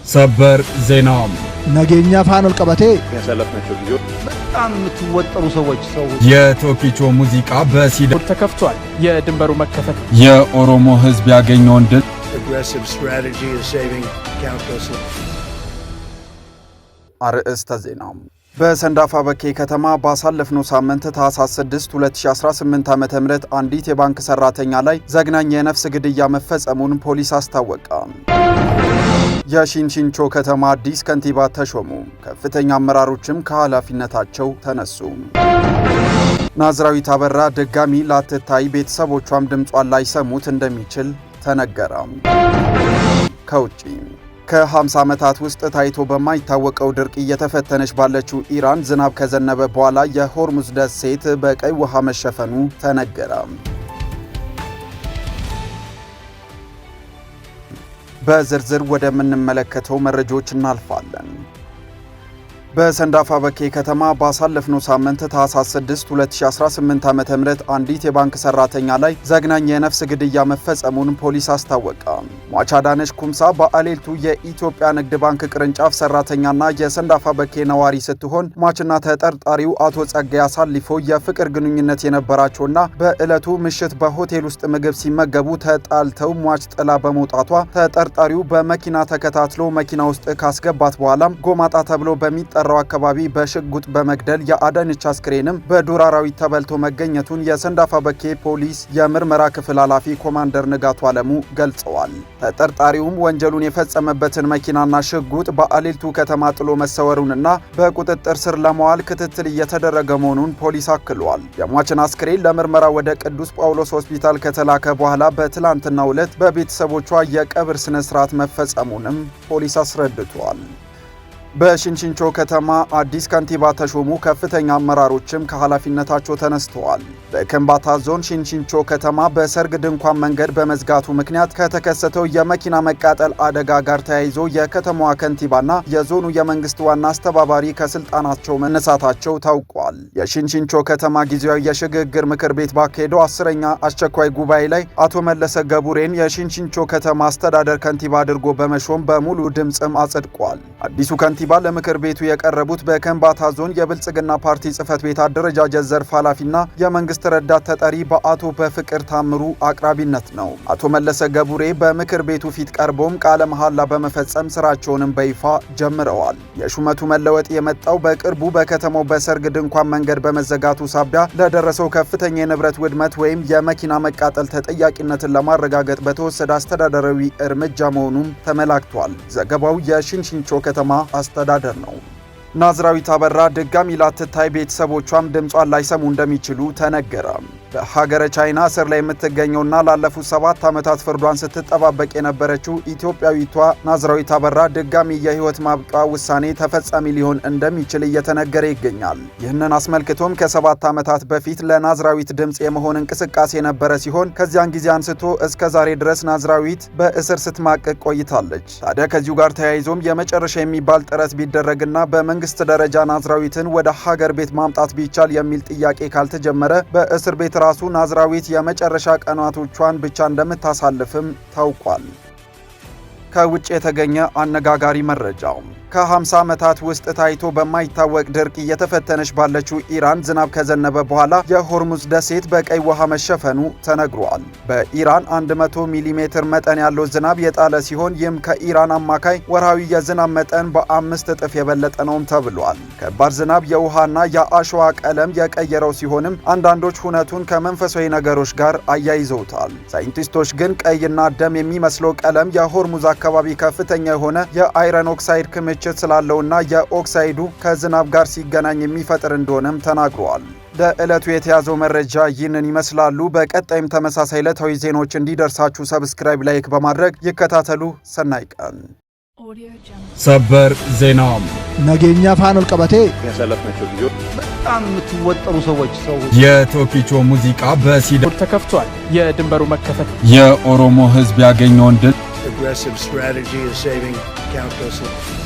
ሰበር ዜና ነገኛ ፋኖል ቀበቴ ያሳለፍናቸው ጊዜ በጣም የምትወጠሩ ሰዎች የቶኪቾ ሙዚቃ በሲዳማ ተከፍቷል። የድንበሩ መከፈት የኦሮሞ ሕዝብ ያገኘውን ድል አርዕስተ ዜና በሰንዳፋ በኬ ከተማ ባሳለፍነው ሳምንት ታህሳስ 6 2018 ዓ.ም አንዲት የባንክ ሰራተኛ ላይ ዘግናኝ የነፍስ ግድያ መፈጸሙን ፖሊስ አስታወቀ። የሺንሺንቾ ከተማ አዲስ ከንቲባ ተሾሙ። ከፍተኛ አመራሮችም ከኃላፊነታቸው ተነሱ። ናዝራዊት አበራ ድጋሚ ላትታይ ቤተሰቦቿም ድምጿን ላይሰሙት እንደሚችል ተነገረ። ከውጪ ከ50 ዓመታት ውስጥ ታይቶ በማይታወቀው ድርቅ እየተፈተነች ባለችው ኢራን ዝናብ ከዘነበ በኋላ የሆርሙዝ ደሴት በቀይ ውሃ መሸፈኑ ተነገረ። በዝርዝር ወደምንመለከተው መረጃዎች እናልፋለን። በሰንዳፋ በኬ ከተማ ባሳለፍነው ሳምንት ታህሳስ 6 2018 ዓ.ም አንዲት የባንክ ሰራተኛ ላይ ዘግናኝ የነፍስ ግድያ መፈጸሙን ፖሊስ አስታወቀ። ሟች አዳነች ኩምሳ በአሌልቱ የኢትዮጵያ ንግድ ባንክ ቅርንጫፍ ሰራተኛና የሰንዳፋ በኬ ነዋሪ ስትሆን ሟችና ተጠርጣሪው አቶ ጸጋይ አሳልፎ የፍቅር ግንኙነት የነበራቸውና በዕለቱ ምሽት በሆቴል ውስጥ ምግብ ሲመገቡ ተጣልተው ሟች ጥላ በመውጣቷ ተጠርጣሪው በመኪና ተከታትሎ መኪና ውስጥ ካስገባት በኋላም ጎማጣ ተብሎ በሚጠራው አካባቢ በሽጉጥ በመግደል የአዳነች አስክሬንም በዱር አራዊት ተበልቶ መገኘቱን የሰንዳፋ በኬ ፖሊስ የምርመራ ክፍል ኃላፊ ኮማንደር ንጋቱ አለሙ ገልጸዋል። ተጠርጣሪውም ወንጀሉን የፈጸመበትን መኪናና ሽጉጥ በአሌልቱ ከተማ ጥሎ መሰወሩንና በቁጥጥር ስር ለመዋል ክትትል እየተደረገ መሆኑን ፖሊስ አክሏል። የሟችን አስክሬን ለምርመራ ወደ ቅዱስ ጳውሎስ ሆስፒታል ከተላከ በኋላ በትላንትናው ዕለት በቤተሰቦቿ የቀብር ስነ ስርዓት መፈጸሙንም ፖሊስ አስረድቷል። በሺንሺንቾ ከተማ አዲስ ከንቲባ ተሾሙ። ከፍተኛ አመራሮችም ከኃላፊነታቸው ተነስተዋል። በከምባታ ዞን ሺንሺንቾ ከተማ በሰርግ ድንኳን መንገድ በመዝጋቱ ምክንያት ከተከሰተው የመኪና መቃጠል አደጋ ጋር ተያይዞ የከተማዋ ከንቲባና የዞኑ የመንግስት ዋና አስተባባሪ ከስልጣናቸው መነሳታቸው ታውቋል። የሺንሺንቾ ከተማ ጊዜያዊ የሽግግር ምክር ቤት ባካሄደው 10ኛ አስቸኳይ ጉባኤ ላይ አቶ መለሰ ገቡሬን የሺንሺንቾ ከተማ አስተዳደር ከንቲባ አድርጎ በመሾም በሙሉ ድምፅም አጽድቋል። አዲሱ ከንቲባ ለምክር ቤቱ የቀረቡት በከምባታ ዞን የብልጽግና ፓርቲ ጽህፈት ቤት አደረጃጀት ዘርፍ ኃላፊና የመንግስት ረዳት ተጠሪ በአቶ በፍቅር ታምሩ አቅራቢነት ነው። አቶ መለሰ ገቡሬ በምክር ቤቱ ፊት ቀርበውም ቃለ መሐላ በመፈጸም ስራቸውንም በይፋ ጀምረዋል። የሹመቱ መለወጥ የመጣው በቅርቡ በከተማው በሰርግ ድንኳን መንገድ በመዘጋቱ ሳቢያ ለደረሰው ከፍተኛ የንብረት ውድመት ወይም የመኪና መቃጠል ተጠያቂነትን ለማረጋገጥ በተወሰደ አስተዳደራዊ እርምጃ መሆኑም ተመላክቷል። ዘገባው የሺንሺንቾ ከተማ አስተዳደር ነው። ናዝራዊት አበራ ድጋሚ ላትታይ ቤተሰቦቿም ድምጿን ላይሰሙ እንደሚችሉ ተነገረ። በሀገረ ቻይና እስር ላይ የምትገኘውና ላለፉት 7 ዓመታት ፍርዷን ስትጠባበቅ የነበረችው ኢትዮጵያዊቷ ናዝራዊት አበራ ድጋሚ የህይወት ማብቂያ ውሳኔ ተፈጻሚ ሊሆን እንደሚችል እየተነገረ ይገኛል። ይህንን አስመልክቶም ከ7 ዓመታት በፊት ለናዝራዊት ድምጽ የመሆን እንቅስቃሴ የነበረ ሲሆን ከዚያን ጊዜ አንስቶ እስከ ዛሬ ድረስ ናዝራዊት በእስር ስትማቀቅ ቆይታለች። ታዲያ ከዚሁ ጋር ተያይዞም የመጨረሻ የሚባል ጥረት ቢደረግና በመንግስት ደረጃ ናዝራዊትን ወደ ሀገር ቤት ማምጣት ቢቻል የሚል ጥያቄ ካልተጀመረ በእስር ቤት ራሱ ናዝራዊት የመጨረሻ ቀናቶቿን ብቻ እንደምታሳልፍም ታውቋል። ከውጭ የተገኘ አነጋጋሪ መረጃው ከ50 ዓመታት ውስጥ ታይቶ በማይታወቅ ድርቅ እየተፈተነች ባለችው ኢራን ዝናብ ከዘነበ በኋላ የሆርሙዝ ደሴት በቀይ ውሃ መሸፈኑ ተነግሯል። በኢራን 100 ሚሜ መጠን ያለው ዝናብ የጣለ ሲሆን ይህም ከኢራን አማካይ ወርሃዊ የዝናብ መጠን በ5 እጥፍ የበለጠ ነውም ተብሏል። ከባድ ዝናብ የውሃና የአሸዋ ቀለም የቀየረው ሲሆንም አንዳንዶች ሁነቱን ከመንፈሳዊ ነገሮች ጋር አያይዘውታል። ሳይንቲስቶች ግን ቀይና ደም የሚመስለው ቀለም የሆርሙዝ አካባቢ ከፍተኛ የሆነ የአይረን ኦክሳይድ ክምችት ስላለውና የኦክሳይዱ ከዝናብ ጋር ሲገናኝ የሚፈጥር እንደሆነም ተናግረዋል። ለዕለቱ የተያዘው መረጃ ይህንን ይመስላሉ። በቀጣይም ተመሳሳይ ዕለታዊ ዜናዎች እንዲደርሳችሁ ሰብስክራይብ፣ ላይክ በማድረግ ይከታተሉ። ሰናይ ቀን። ሰበር ዜና ነገኛ ፋኖል ቀበቴ ያሳለፍናቸው ጊዜ በጣም የምትወጠሩ ሰዎች የቶኪቾ ሙዚቃ በሲዳማ ተከፍቷል። የድንበሩ መከፈት የኦሮሞ ሕዝብ ያገኘውን ድል Aggressive strategy is saving countless lives.